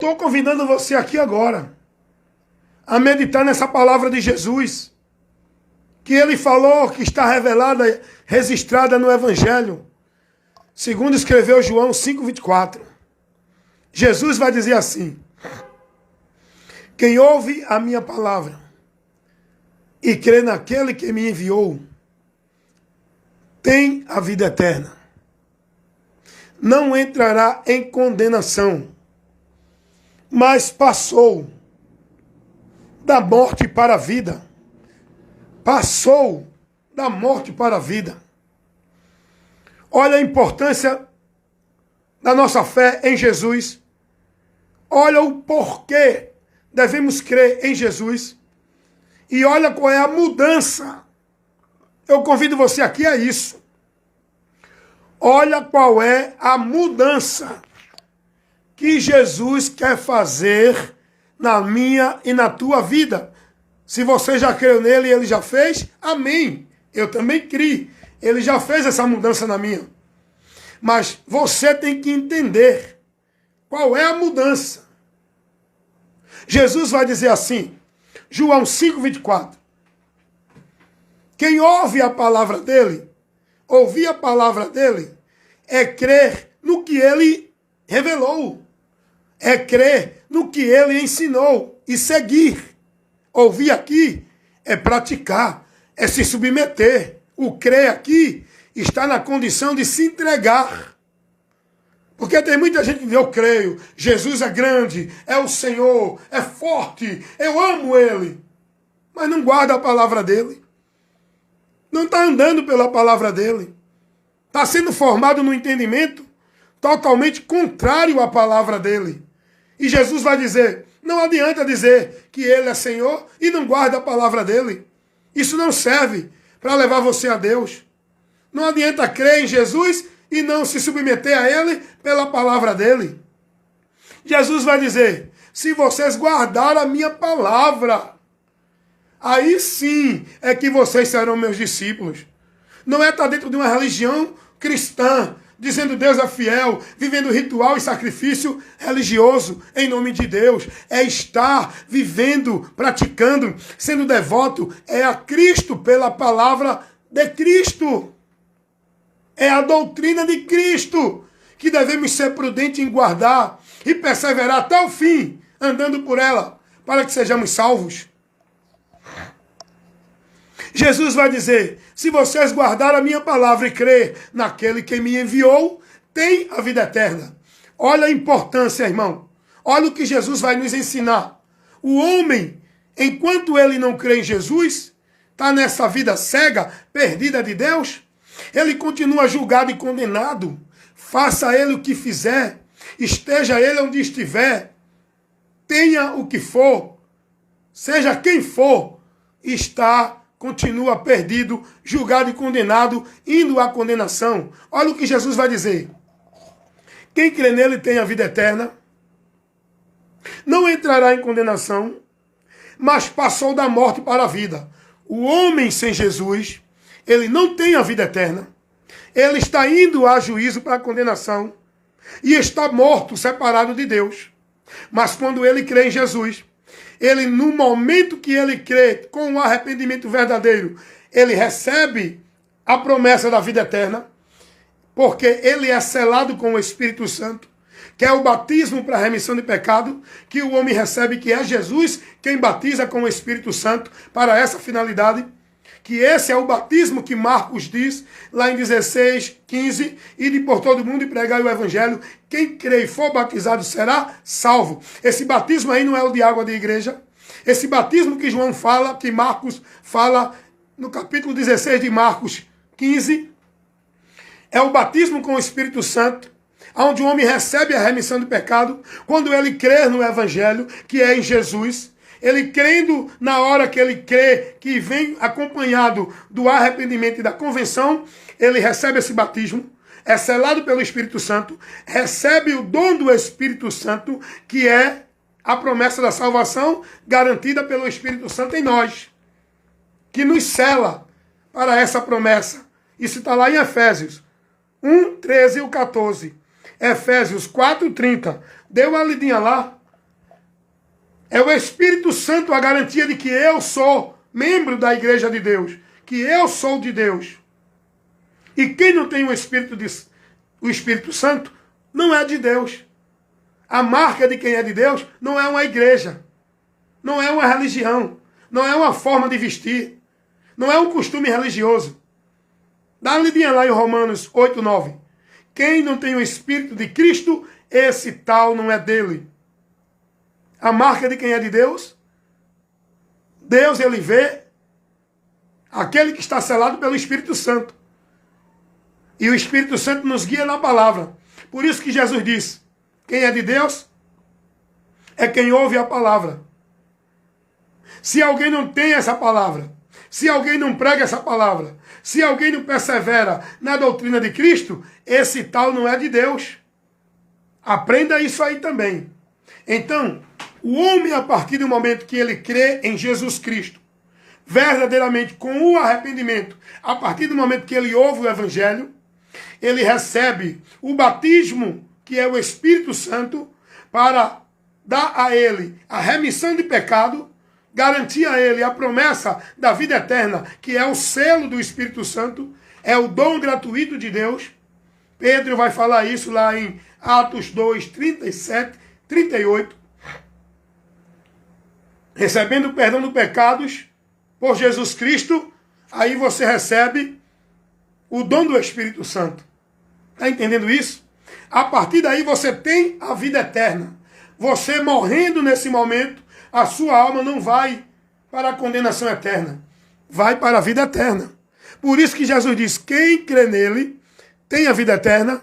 Estou convidando você aqui agora a meditar nessa palavra de Jesus, que ele falou, que está revelada, registrada no Evangelho, segundo escreveu João 5,24. Jesus vai dizer assim: quem ouve a minha palavra e crê naquele que me enviou, tem a vida eterna. Não entrará em condenação, mas passou da morte para a vida. Passou da morte para a vida. Olha a importância da nossa fé em Jesus. Olha o porquê devemos crer em Jesus. E olha qual é a mudança. Eu convido você aqui a isso. Olha qual é a mudança que Jesus quer fazer na minha e na tua vida. Se você já creu nele e ele já fez, amém. Eu também criei. Ele já fez essa mudança na minha. Mas você tem que entender qual é a mudança. Jesus vai dizer assim, João 5,24. Quem ouve a palavra dele, ouvir a palavra dele, é crer no que ele revelou. É crer no que ele ensinou e seguir. Ouvir aqui é praticar, é se submeter. O crer aqui está na condição de se entregar. Porque tem muita gente que diz, eu creio, Jesus é grande, é o Senhor, é forte, eu amo ele. Mas não guarda a palavra dele. Não está andando pela palavra dele. Está sendo formado no entendimento totalmente contrário à palavra dele. E Jesus vai dizer, não adianta dizer que ele é Senhor e não guarda a palavra dele. Isso não serve para levar você a Deus. Não adianta crer em Jesus e não se submeter a ele pela palavra dele. Jesus vai dizer, se vocês guardarem a minha palavra, aí sim é que vocês serão meus discípulos. Não é estar dentro de uma religião cristã, dizendo Deus é fiel, vivendo ritual e sacrifício religioso em nome de Deus. É estar vivendo, praticando, sendo devoto, é a Cristo pela palavra de Cristo. É a doutrina de Cristo que devemos ser prudentes em guardar e perseverar até o fim, andando por ela, para que sejamos salvos. Jesus vai dizer, se vocês guardarem a minha palavra e crer naquele que me enviou, tem a vida eterna. Olha a importância, irmão. Olha o que Jesus vai nos ensinar. O homem, enquanto ele não crê em Jesus, está nessa vida cega, perdida de Deus, ele continua julgado e condenado. Faça ele o que fizer, esteja ele onde estiver, tenha o que for, seja quem for, continua perdido, julgado e condenado, indo à condenação. Olha o que Jesus vai dizer. Quem crê nele tem a vida eterna, não entrará em condenação, mas passou da morte para a vida. O homem sem Jesus, ele não tem a vida eterna, ele está indo a juízo para a condenação e está morto, separado de Deus. Mas quando ele crê em Jesus, ele, no momento que ele crê com o arrependimento verdadeiro, ele recebe a promessa da vida eterna, porque ele é selado com o Espírito Santo, que é o batismo para a remissão de pecado, que o homem recebe, que é Jesus quem batiza com o Espírito Santo para essa finalidade, que esse é o batismo que Marcos diz, lá em 16:15, ide por todo mundo e pregai o evangelho, quem crê e for batizado será salvo. Esse batismo aí não é o de água de igreja, esse batismo que João fala, que Marcos fala no capítulo 16 de Marcos 15, é o batismo com o Espírito Santo, onde o homem recebe a remissão de pecado, quando ele crê no evangelho, que é em Jesus. Ele crendo na hora que ele crê, que vem acompanhado do arrependimento e da convenção, ele recebe esse batismo, é selado pelo Espírito Santo, recebe o dom do Espírito Santo, que é a promessa da salvação garantida pelo Espírito Santo em nós, que nos sela para essa promessa. Isso está lá em Efésios 1, 13 e 14. Efésios 4, 30. Dê uma lidinha lá. É o Espírito Santo a garantia de que eu sou membro da igreja de Deus, que eu sou de Deus. E quem não tem o Espírito Santo não é de Deus. A marca de quem é de Deus não é uma igreja, não é uma religião, não é uma forma de vestir, não é um costume religioso. Dá uma lidinha lá em Romanos 8:9. Quem não tem o Espírito de Cristo, esse tal não é dele. A marca de quem é de Deus, Deus ele vê aquele que está selado pelo Espírito Santo. E o Espírito Santo nos guia na palavra. Por isso que Jesus disse, quem é de Deus é quem ouve a palavra. Se alguém não tem essa palavra, se alguém não prega essa palavra, se alguém não persevera na doutrina de Cristo, esse tal não é de Deus. Aprenda isso aí também. Então, o homem, a partir do momento que ele crê em Jesus Cristo, verdadeiramente com o arrependimento, a partir do momento que ele ouve o Evangelho, ele recebe o batismo, que é o Espírito Santo, para dar a ele a remissão de pecado, garantir a ele a promessa da vida eterna, que é o selo do Espírito Santo, é o dom gratuito de Deus. Pedro vai falar isso lá em Atos 2, 37, 38. Recebendo o perdão dos pecados por Jesus Cristo, aí você recebe o dom do Espírito Santo. Está entendendo isso? A partir daí você tem a vida eterna. Você morrendo nesse momento, a sua alma não vai para a condenação eterna. Vai para a vida eterna. Por isso que Jesus diz, quem crê nele tem a vida eterna,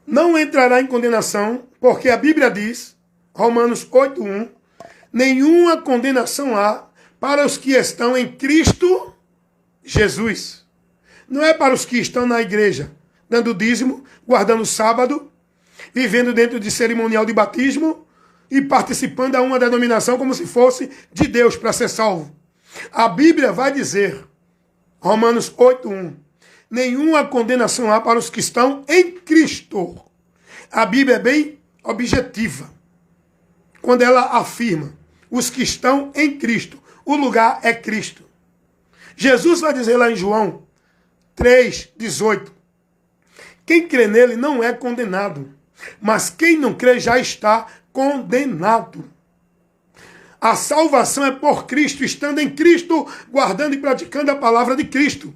não entrará em condenação, porque a Bíblia diz, Romanos 8:1, nenhuma condenação há para os que estão em Cristo Jesus. Não é para os que estão na igreja, dando dízimo, guardando o sábado, vivendo dentro de cerimonial de batismo e participando a uma denominação como se fosse de Deus para ser salvo. A Bíblia vai dizer, Romanos 8:1, nenhuma condenação há para os que estão em Cristo. A Bíblia é bem objetiva quando ela afirma os que estão em Cristo. O lugar é Cristo. Jesus vai dizer lá em João 3:18, quem crê nele não é condenado, mas quem não crê já está condenado. A salvação é por Cristo, estando em Cristo, guardando e praticando a palavra de Cristo.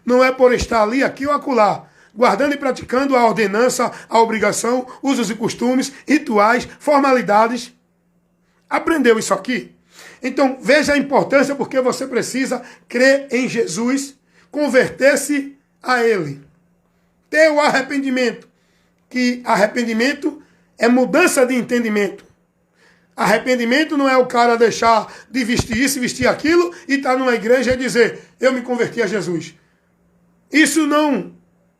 Não é por estar ali, aqui ou acolá, guardando e praticando a ordenança, a obrigação, usos e costumes, rituais, formalidades. Aprendeu isso aqui? Então veja a importância, porque você precisa crer em Jesus, converter-se a Ele. Ter o arrependimento, que arrependimento é mudança de entendimento. Arrependimento não é o cara deixar de vestir isso e vestir aquilo e estar numa igreja e dizer, eu me converti a Jesus. Isso não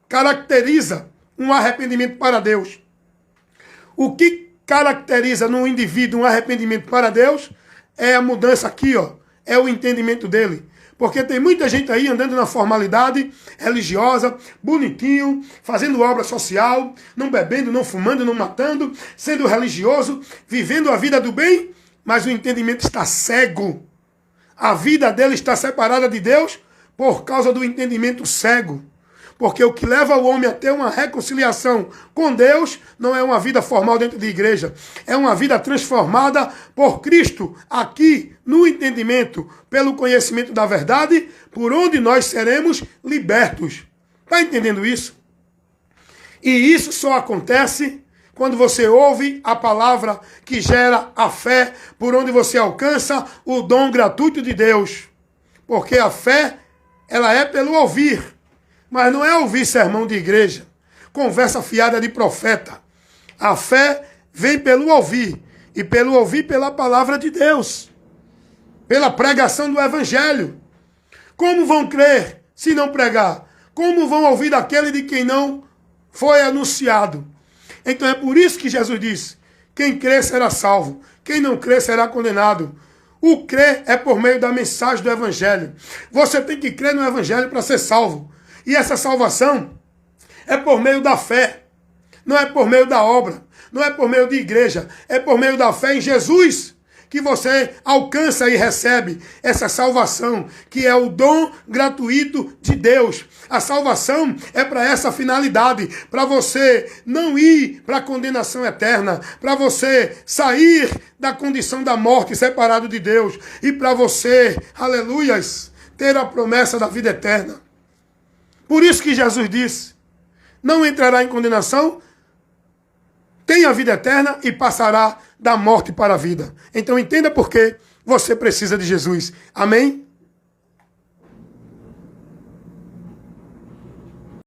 caracteriza um arrependimento para Deus. O que caracteriza no indivíduo um arrependimento para Deus é a mudança aqui, ó, é o entendimento dele. Porque tem muita gente aí andando na formalidade religiosa, bonitinho, fazendo obra social, não bebendo, não fumando, não matando, sendo religioso, vivendo a vida do bem, mas o entendimento está cego. A vida dele está separada de Deus por causa do entendimento cego. Porque o que leva o homem a ter uma reconciliação com Deus não é uma vida formal dentro de igreja. É uma vida transformada por Cristo, aqui no entendimento, pelo conhecimento da verdade, por onde nós seremos libertos. Está entendendo isso? E isso só acontece quando você ouve a palavra que gera a fé, por onde você alcança o dom gratuito de Deus. Porque a fé, ela é pelo ouvir. Mas não é ouvir sermão de igreja, conversa fiada de profeta. A fé vem pelo ouvir, e pelo ouvir pela palavra de Deus, pela pregação do Evangelho. Como vão crer se não pregar? Como vão ouvir daquele de quem não foi anunciado? Então é por isso que Jesus disse, quem crer será salvo, quem não crer será condenado. O crer é por meio da mensagem do Evangelho. Você tem que crer no Evangelho para ser salvo. E essa salvação é por meio da fé, não é por meio da obra, não é por meio de igreja, é por meio da fé em Jesus que você alcança e recebe essa salvação, que é o dom gratuito de Deus. A salvação é para essa finalidade, para você não ir para a condenação eterna, para você sair da condição da morte separado de Deus e para você, aleluias, ter a promessa da vida eterna. Por isso que Jesus disse, não entrará em condenação, tem a vida eterna e passará da morte para a vida. Então entenda por que você precisa de Jesus. Amém?